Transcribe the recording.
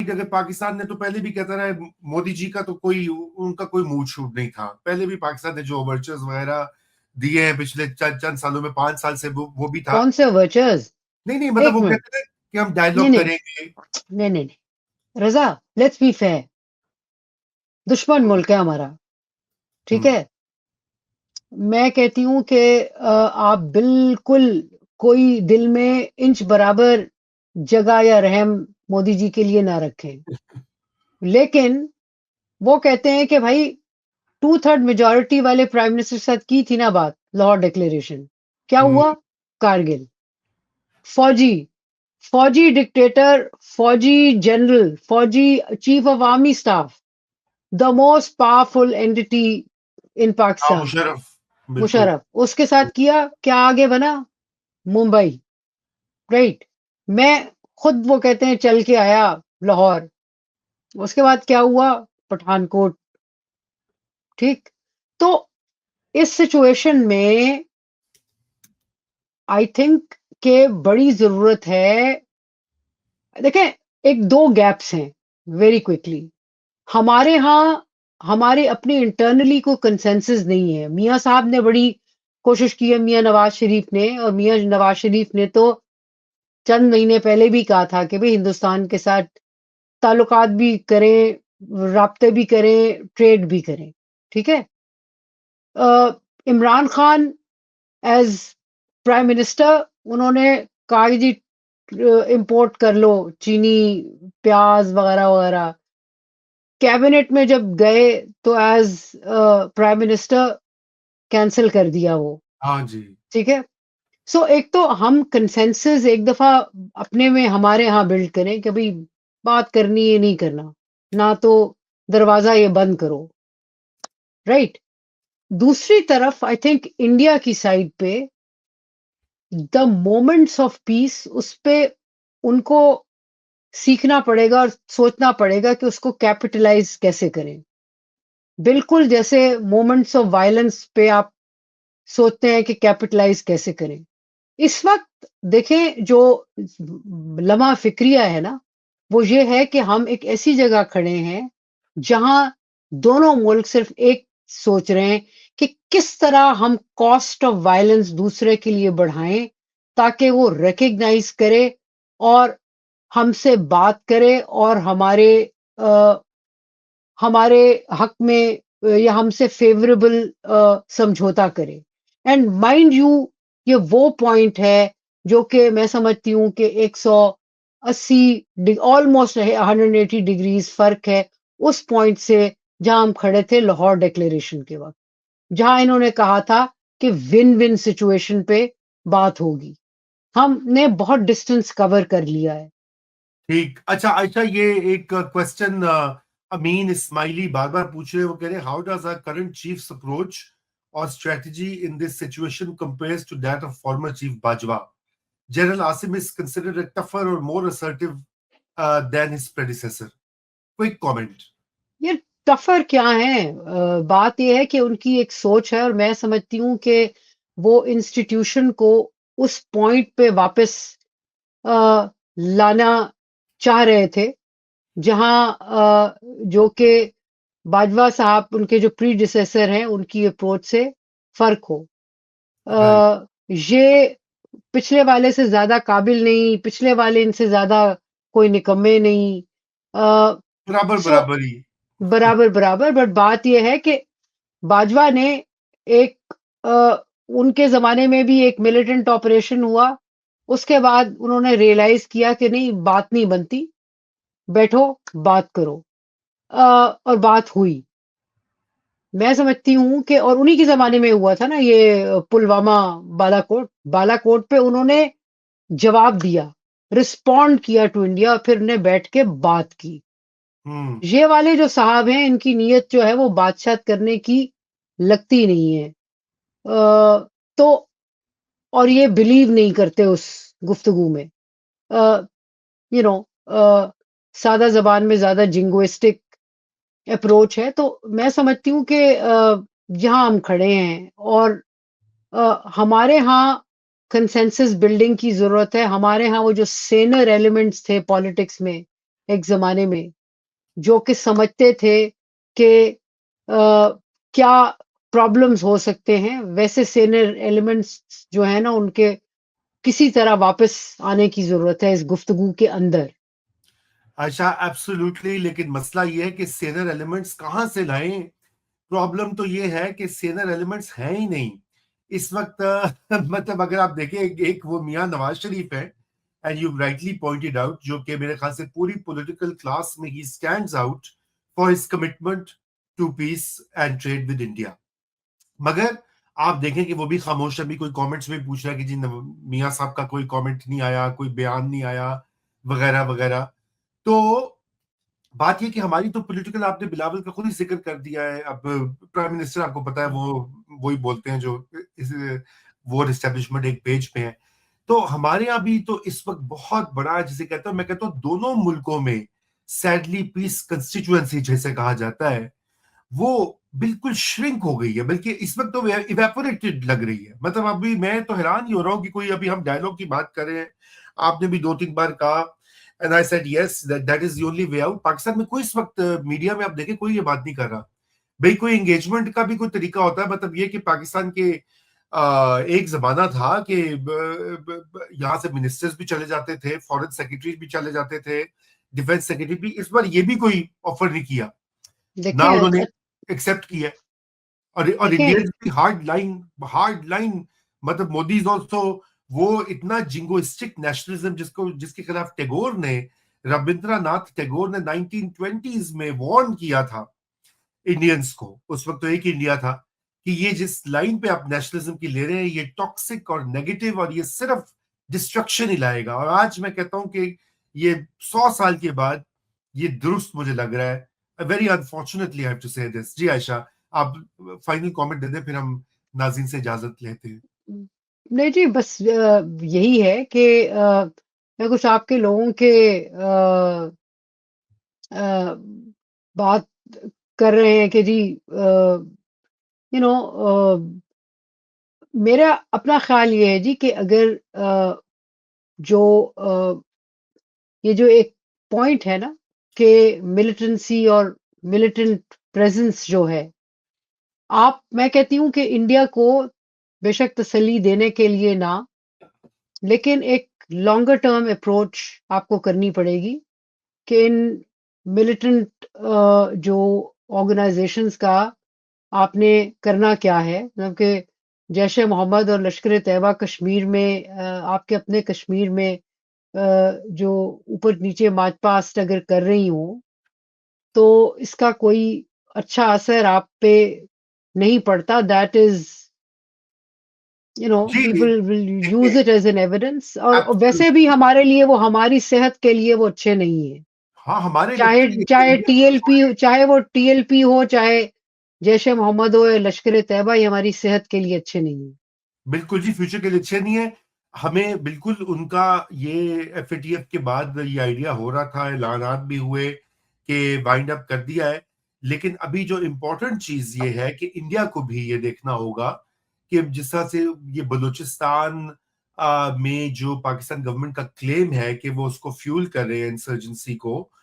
Point, अगर पाकिस्तान ने तो पहले भी कहता रहा, मोदी जी का तो कोई उनका कोई मूड शूट नहीं था, पहले भी पाकिस्तान ने जो ओवरचर्स वगैरह दिए हैं पिछले चंद सालों में, 5 साल से, वो भी था। कौन से ओवरचर्स? नहीं, मतलब एक वो मिनट, कहते हैं कि हम नहीं डायलॉग नहीं करेंगे। नहीं नहीं नहीं, रजा, लेट्स बी फेयर, दुश्मन मुल्क है हमारा, ठीक हम्म। है। मैं कहती हूं कि आप बिल्कुल कोई दिल में इंच बराबर जगह या रहम मोदी जी के लिए ना रखें, लेकिन वो कहते हैं कि भाई 2/3 मेजोरिटी वाले प्राइम मिनिस्टर के साथ की थी ना बात, लाहौर डिक्लेरेशन, क्या हम्म। हुआ? कारगिल, फौजी, फौजी डिक्टेटर, फौजी जनरल, फौजी chief of army staff, the most powerful entity इन हाँ, पाकिस्तान, मुशर्रफ, बिल्कुल। मुशर्रफ, उसके साथ किया क्या? आगे बना मुंबई, राइट। मैं खुद, वो कहते हैं, चल के आया लाहौर, उसके बाद क्या हुआ? पठानकोट, ठीक। तो इस सिचुएशन में आई थिंक के बड़ी जरूरत है। देखें, एक दो गैप्स हैं, वेरी क्विकली। हमारे यहाँ हमारे अपने इंटरनली को कंसेंसस नहीं है। मियाँ साहब ने बड़ी कोशिश की है, मियाँ नवाज शरीफ ने, और मियाँ नवाज शरीफ ने तो चंद महीने पहले भी कहा था कि भाई हिंदुस्तान के साथ ताल्लुकात भी करें, राब्ते भी करें, ट्रेड भी करें, ठीक है। Imran Khan as prime minister, उन्होंने कहा कि जी इंपोर्ट कर लो चीनी, प्याज वगैरह वगैरह। कैबिनेट में जब गए तो एज प्राइम मिनिस्टर कैंसिल कर दिया वो, हाँ जी। ठीक है। सो एक तो हम कंसेंसस एक दफा अपने में हमारे यहाँ बिल्ड करें कि भाई बात करनी है, नहीं करना, ना तो दरवाजा ये बंद करो, राइट। दूसरी तरफ आई थिंक इंडिया की साइड पे द मोमेंट्स ऑफ पीस, उस पे उनको सीखना पड़ेगा और सोचना पड़ेगा कि उसको कैपिटलाइज कैसे करें। बिल्कुल जैसे मोमेंट्स ऑफ वायलेंस पे आप सोचते हैं कि कैपिटलाइज कैसे करें। इस वक्त देखें, जो लम्हा फिक्रिया है ना, वो ये है कि हम एक ऐसी जगह खड़े हैं जहां दोनों मुल्क सिर्फ एक सोच रहे हैं कि किस तरह हम कॉस्ट ऑफ वायलेंस दूसरे के लिए बढ़ाएं, ताकि वो रिकग्नाइज करे और हमसे बात करे और अ, हमारे हक में या हमसे फेवरेबल समझौता करे। एंड माइंड यू, ये वो पॉइंट है जो कि मैं समझती हूँ कि 180, ऑलमोस्ट 180 डिग्रीज फर्क है उस पॉइंट से जहां हम खड़े थे लाहौर डिक्लेरेशन के वक्त, जहां इन्होंने कहा था कि विन विन सिचुएशन पे बात होगी। हमने बहुत डिस्टेंस कवर कर लिया है। ठीक, अच्छा अच्छा, ये एक क्वेश्चन अमीन इस्माइली बार बार पूछ रहे हैं। वो कह रहे हैं, how does our current chiefs approach और strategy in this situation compares to that of former chief Bajwa? General Asim is considered tougher और more assertive than his predecessor. Quick comment. ये टफर क्या है? बात यह है कि उनकी एक सोच है, और मैं समझती हूँ कि वो इंस्टीट्यूशन को उस पॉइंट पे वापस लाना चाह रहे थे जहां जो कि बाजवा साहब, उनके जो प्रीडिसेसर हैं, उनकी अप्रोच से फर्क हो। राइट। ये पिछले वाले से ज्यादा काबिल नहीं, पिछले वाले इनसे ज्यादा कोई निकम्मे नहीं। बराबर सो बराबर ही। बराबर बराबर, बट बात यह है कि बाजवा ने एक उनके जमाने में भी एक मिलिटेंट ऑपरेशन हुआ, उसके बाद उन्होंने रियलाइज किया कि नहीं, बात नहीं बनती, बैठो, बात करो, और बात हुई। मैं समझती हूँ कि, और उन्हीं के जमाने में हुआ था ना ये पुलवामा, बालाकोट, बालाकोट पे उन्होंने जवाब दिया, रिस्पॉन्ड किया टू इंडिया, और फिर उन्हें बैठ के बात की। हम्म। ये वाले जो साहब हैं, इनकी नीयत जो है वो बातशाह करने की लगती नहीं है। तो और ये बिलीव नहीं करते उस गुफ्तगू में, यू नो, सादा जबान में ज्यादा जिंगोइस्टिक अप्रोच है। तो मैं समझती हूँ कि जहां हम खड़े हैं, और हमारे यहाँ कंसेंसस बिल्डिंग की जरूरत है। हमारे यहाँ वो जो सेनर एलिमेंट्स थे पॉलिटिक्स में, एक ज़माने में, जो कि समझते थे कि क्या प्रॉब्लम्स हो सकते हैं, वैसे सीनियर एलिमेंट्स जो है ना उनके किसी तरह वापस आने की ज़रूरत है इस गुफ्तगू के अंदर। अच्छा, एब्सोल्युटली, लेकिन मसला ये है कि सीनियर एलिमेंट्स कहाँ से लाएं? प्रॉब्लम तो ये है कि सीनियर एलिमेंट्स हैं ही नहीं इस वक्त। मतलब अगर आप देखें, एक वो मियां नवाज शरीफ है, and you rightly pointed out, जो कि मेरे ख्याल से पूरी पॉलिटिकल क्लास में ही stands out for his commitment to peace and trade with India. मगर आप देखें कि वो भी खामोश, अभी कोई कमेंट्स में पूछ रहा है कि जी मियां साहब का कोई कमेंट नहीं आया, कोई बयान नहीं आया, वगैरह वगैरह। तो बात ये कि हमारी तो पॉलिटिकल, आपने बिलावल का खुद ही जिक्र कर दिया है। अब प्राइम मिनिस्टर, आपको पता है, वो ही बोलते हैं जो इस वॉर एस्टेब्लिशमेंट एक पेज पे है। तो हमारे यहाँ भी तो इस वक्त बहुत बड़ा, जिसे कहता हूं, मैं कहता हूँ दोनों मुल्कों में सैडली पीस कंस्टिट्यूएंसी जैसे कहा जाता है, वो बिल्कुल श्रिंक हो गई है, बल्कि इस वक्त तो इवेपोरेटेड लग रही है। मतलब अभी मैं तो हैरान ही हो रहा हूँ कि कोई, अभी हम डायलॉग की बात कर रहे हैं, आपने भी 2-3 बार कहा, and I said yes, that is the only way out. Pakistan में कोई इस वक्त मीडिया में आप देखें कोई ये बात नहीं कर रहा। भाई कोई एंगेजमेंट का भी कोई तरीका होता है, मतलब ये कि पाकिस्तान के एक जमाना था कि यहाँ से मिनिस्टर्स भी चले जाते थे, फॉरेन सेक्रेटरी भी चले जाते थे, डिफेंस सेक्रेटरी भी। इस बार ये भी कोई ऑफर नहीं किया, ना देखें उन्होंने एक्सेप्ट किया। और देखें इंडियंस भी हार्ड लाइन, मतलब मोदी इज ऑल्सो, वो इतना जिंगोइस्टिक नेशनलिज्म जिसके खिलाफ टैगोर ने, रविंद्रनाथ टैगोर ने 1920s में वार्न किया था इंडियंस को। उस वक्त तो एक ही इंडिया था, कि ये जिस लाइन पे आप नेशनलिज्म की ले रहे हैं, ये टॉक्सिक और नेगेटिव, और ये सिर्फ डिस्ट्रक्शन ही लाएगा। और आज मैं कहता हूं कि ये 100 साल के बाद ये दुरुस्त मुझे लग रहा है। Very unfortunately I have to say this. जी आयशा, आप फाइनल कमेंट दे दें, फिर हम नाज़रीन से इजाजत लेते हैं। नहीं जी, बस यही है कि मैं कुछ आपके लोगों के अ, बात कर रहे हैं कि जी यू नो मेरा अपना ख्याल ये है जी कि अगर जो ये जो एक पॉइंट है ना कि मिलिटेंसी और मिलिटेंट प्रेजेंस जो है, मैं कहती हूँ कि इंडिया को बेशक तसल्ली देने के लिए ना, लेकिन एक लॉन्गर टर्म अप्रोच आपको करनी पड़ेगी कि इन मिलिटेंट जो ऑर्गेनाइजेशंस का आपने करना क्या है। मतलब कि जैश ए मोहम्मद और लश्कर तैयबा कश्मीर में आपके अपने कश्मीर में जो ऊपर नीचे मार्च पास्ट अगर कर रही हूँ, तो इसका कोई अच्छा असर आप पे नहीं पड़ता। दैट इज जी पीपल विल यूज देखिए, इट एज एन एविडेंस, और वैसे भी एब्सोल्युटली, हमारे लिए वो, हमारी सेहत के लिए वो अच्छे नहीं है। हाँ, हमारे चाहे बच्चे चाहे इंडिया को टीएलपी, छोड़ें। चाहे वो टीएलपी हो, चाहे जैश ए मोहम्मद हो या लश्कर तैयबा, ये हमारी सेहत के लिए अच्छे नहीं है। बिल्कुल जी, फ्यूचर के लिए अच्छे नहीं है। हमें बिल्कुल उनका, ये एफएटीएफ के बाद ये आइडिया हो रहा था, ऐलानात भी हुए कि वाइंड अप कर दिया है। लेकिन अभी जो इम्पोर्टेंट चीज ये है कि इंडिया को भी ये देखना होगा कि जिस तरह से ये बलूचिस्तान में जो पाकिस्तान गवर्नमेंट का क्लेम है कि वो उसको फ्यूल कर रहे हैं इंसर्जेंसी को,